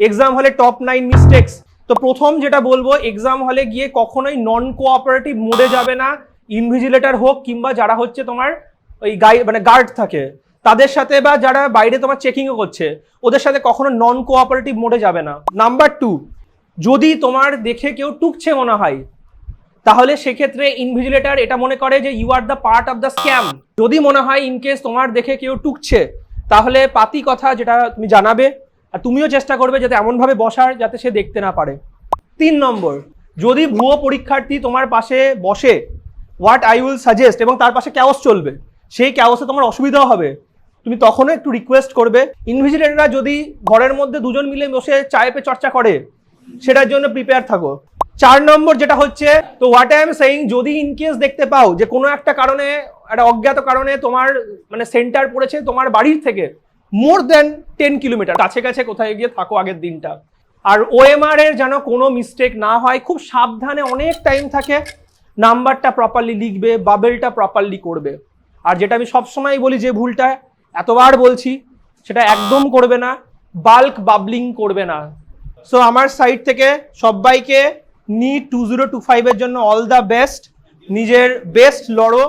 Exam হলে top 9 mistakes. তো প্রথম যেটা বলবো, এক্সাম হলে গিয়ে কখনোই নন কোঅপারেটিভ মোডে যাবে না। ইনভিজিলেটর হোক কিংবা যারা হচ্ছে তোমার ওই মানে গার্ড থাকে তাদের সাথে, বা যারা বাইরে তোমার চেকিংও করছে ওদের সাথে কখনো নন কোঅপারেটিভ মোডে যাবে না। নাম্বার 2, যদি তোমার দেখে কেউ টুকছে মনে হয়, তাহলে সেক্ষেত্রে ইনভিজিলেটর এটা মনে করে যে you are the part of the scam. যদি মনে হয় ইনকেস তোমার দেখে কেউ টুকছে, তাহলে পাতি কথা যেটা তুমি জানাবে, আর তুমিও চেষ্টা করবে যাতে এমনভাবে বসার যাতে সে দেখতে না পারে। 3 নম্বর, যদি ভুয়ো পরীক্ষার্থী তোমার পাশে বসে, হোয়াট আই উইল সাজেস্ট, এবং তার পাশে ক্যাওস চলবে, সেই ক্যাওসে তোমার অসুবিধাও হবে, তুমি তখনও একটু রিকোয়েস্ট করবে। ইনভিজিলেটররা যদি ঘরের মধ্যে দুজন মিলে বসে চায়ে পে চর্চা করে, সেটার জন্য প্রিপেয়ার থাকো। 4 নম্বর যেটা হচ্ছে, তো হোয়াট আই এম সেইং, যদি ইনকেস দেখতে পাও যে কোনো একটা কারণে, একটা অজ্ঞাত কারণে তোমার মানে সেন্টার পড়েছে তোমার বাড়ির থেকে মোর দেন 10 কিলোমিটার কাছে কাছে কোথায় গিয়ে থাকো আগের দিনটা। আর ওএমআর এর যেন কোনো মিস্টেক না হয়, খুব সাবধানে, অনেক টাইম থাকে, নাম্বারটা প্রপারলি লিখবে, বাবেলটা প্রপারলি করবে। আর যেটা আমি সবসময় বলি, যে ভুলটা এতবার বলছি, সেটা একদম করবে না, বাল্ক বাবলিং করবে না। সো আমার সাইড থেকে সবাইকে নিট 2025 এর জন্য অল দ্য বেস্ট। নিজের বেস্ট লড়ো।